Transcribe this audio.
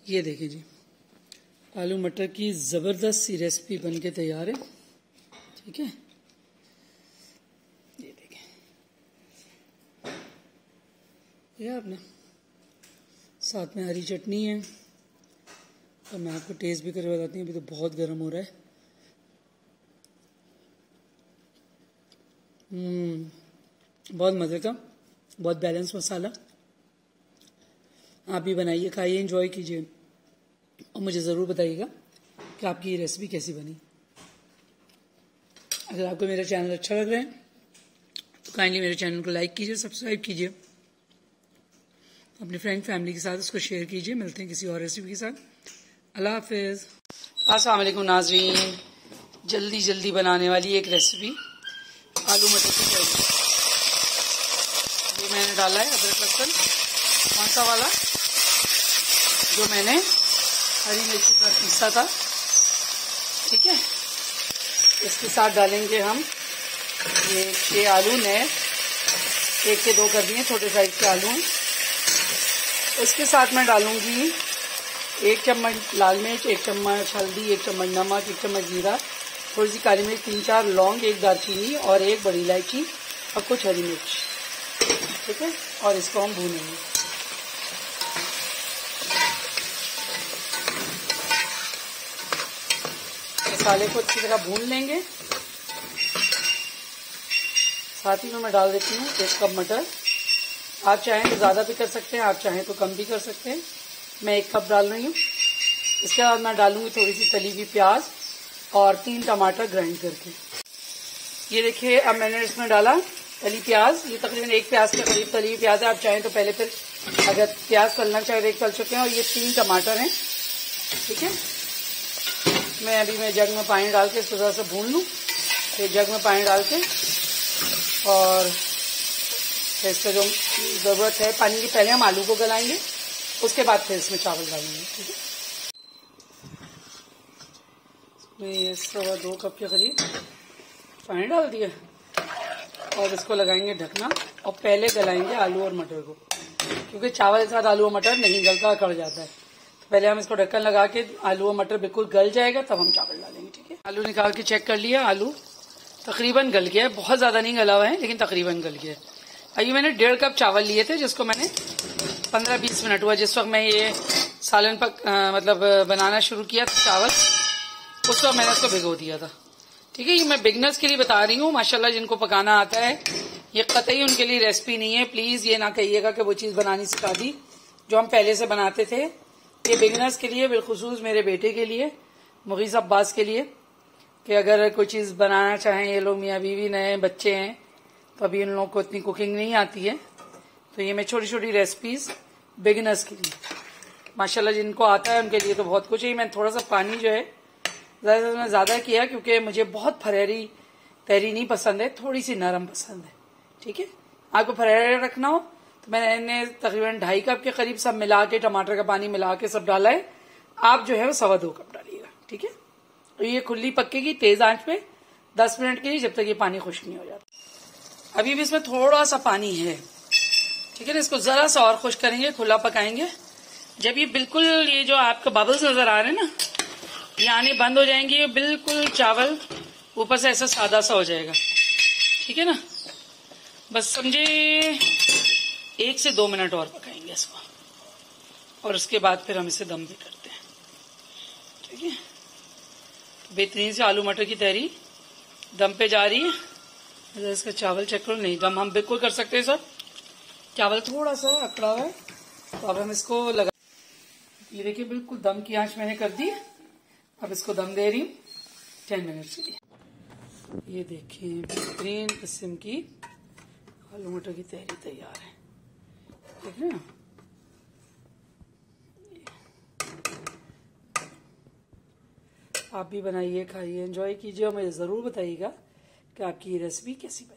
ये देखें जी, आलू मटर की ज़बरदस्त सी रेसिपी बन के तैयार है। ठीक है, ये देखें, ये आपने साथ में हरी चटनी है। और मैं आपको टेस्ट भी करके बताती हूँ, अभी तो बहुत गर्म हो रहा है। बहुत मज़े का, बहुत बैलेंस मसाला। आप भी बनाइए, खाइए, एंजॉय कीजिए और मुझे ज़रूर बताइएगा कि आपकी ये रेसिपी कैसी बनी। अगर आपको मेरा चैनल अच्छा लग रहा है तो काइंडली मेरे चैनल को लाइक कीजिए, सब्सक्राइब कीजिए, अपनी फ्रेंड फैमिली के साथ उसको शेयर कीजिए। मिलते हैं किसी और रेसिपी के साथ। अल्लाह हाफिज़। अस्सलाम वालेकुम नाज़रीन, जल्दी जल्दी बनाने वाली एक रेसिपी आलू मटर की करी। ये मैंने डाला है अदरक लहसुन, कौन सा वाला, जो मैंने हरी मिर्ची का पीसा था। ठीक है, इसके साथ डालेंगे हम ये 6 आलू नए, 1 के 2 कर दिए, छोटे साइज के आलू हैं। इसके साथ मैं डालूंगी 1 चम्मच लाल मिर्च, 1 चम्मच हल्दी, 1 चम्मच नमक, 1 चम्मच जीरा, थोड़ी सी काली मिर्च, 3-4 लौंग, 1 दालचीनी और 1 बड़ी इलायची और कुछ हरी मिर्च। ठीक है, और इसको हम भूनेंगे। मसाले को अच्छी तरह भून लेंगे। साथ ही में मैं डाल देती हूँ 1 कप मटर। आप चाहें तो ज़्यादा भी कर सकते हैं, आप चाहें तो कम भी कर सकते हैं। मैं 1 कप डाल रही हूँ। इसके बाद मैं डालूंगी थोड़ी सी तली हुई प्याज और 3 टमाटर ग्राइंड करके। ये देखिए, अब मैंने इसमें डाला तली प्याज। ये तकरीबन 1 प्याज के करीब तली हुई प्याज है। आप चाहें तो पहले फिर अगर प्याज तलना चाहे तो 1 तल चुके हैं। और ये 3 टमाटर हैं। ठीक है, मैं जग में पानी डाल के इसको थोड़ा सा भून लूँ। फिर जग में पानी डाल के और फिर इसका जो ज़रूरत है पानी की, पहले हम आलू को गलाएंगे, उसके बाद फिर इसमें चावल डालेंगे। ठीक है, मैं ये 2.25 कप के करीब पानी डाल दिया और इसको लगाएंगे ढकना और पहले गलाएंगे आलू और मटर को, क्योंकि चावल के साथ आलू और मटर नहीं गलता, कड़ जाता है। तो पहले हम इसको ढक्कन लगा के आलू और मटर बिल्कुल गल जाएगा तब हम चावल डालेंगे। ठीक है, आलू निकाल के चेक कर लिया, आलू तकरीबन गल गया है, बहुत ज़्यादा नहीं गला हुआ है लेकिन तकरीबन गल गया है। अभी मैंने 1.5 कप चावल लिए थे, जिसको मैंने 15-20 मिनट हुआ जिस वक्त मैं ये सालन मतलब बनाना शुरू किया था चावल, उस वक्त मैंने इसको भिगो दिया था। ठीक है, ये मैं बिगनर्स के लिए बता रही हूँ, माशाल्लाह जिनको पकाना आता है। ये कतई उनके लिए रेसिपी नहीं है, प्लीज़ ये ना कहिएगा कि वो चीज़ बनानी सिखा दी जो हम पहले से बनाते थे। ये बिगनर्स के लिए, बिलखुसूस मेरे बेटे के लिए, मुगीस अब्बास के लिए, कि अगर कोई चीज़ बनाना चाहें, ये लोग मियाँ बीवी नए बच्चे हैं तो अभी उन लोगों को इतनी कुकिंग नहीं आती है, तो ये मैं छोटी छोटी रेसिपीज़ बिगिनर्स के लिए, माशाल्लाह जिनको आता है उनके लिए तो बहुत कुछ है। मैंने थोड़ा सा पानी जो है ज़्यादा किया क्योंकि मुझे बहुत फरेरी तहरी नहीं पसंद है, थोड़ी सी नरम पसंद है। ठीक है, आपको फरेरा रखना हो तो मैंने तकरीबन 2.5 कप के करीब सब मिला के, टमाटर का पानी मिला के सब डाला है। आप जो है वो 2.25 कप डालिएगा। ठीक है, तो ये खुली पकेगी तेज आंच पे 10 मिनट के लिए, जब तक ये पानी खुश्क नहीं हो जाता। अभी भी इसमें थोड़ा सा पानी है। ठीक है ना, इसको जरा सा और खुश्क करेंगे, खुला पकाएंगे। जब ये बिल्कुल ये जो आपको बबल्स नजर आ रहे हैं ना, ये आने बंद हो जाएंगे, बिल्कुल चावल ऊपर से ऐसा सादा सा हो जाएगा। ठीक है ना, बस समझे 1 से 2 मिनट और पकाएंगे इसको, और उसके बाद फिर हम इसे दम भी करते हैं। ठीक है, बेहतरीन से आलू मटर की तहरी दम पे जा रही है। इसका चावल चेक करो, नहीं दम हम बिल्कुल कर सकते हैं सर, चावल थोड़ा सा अकड़ा हुआ है, तो अब हम इसको लगा, ये देखिए बिल्कुल दम की आंच मैंने कर दी। अब इसको दम दे रही हूँ 10 मिनट के लिए। ये देखिए बेहतरीन किस्म की आलू मटर की तहरी तैयार है। देख रहे हैं, आप भी बनाइए, खाइए, एंजॉय कीजिए और मुझे ज़रूर बताइएगा कि आपकी ये रेसिपी कैसी बनी।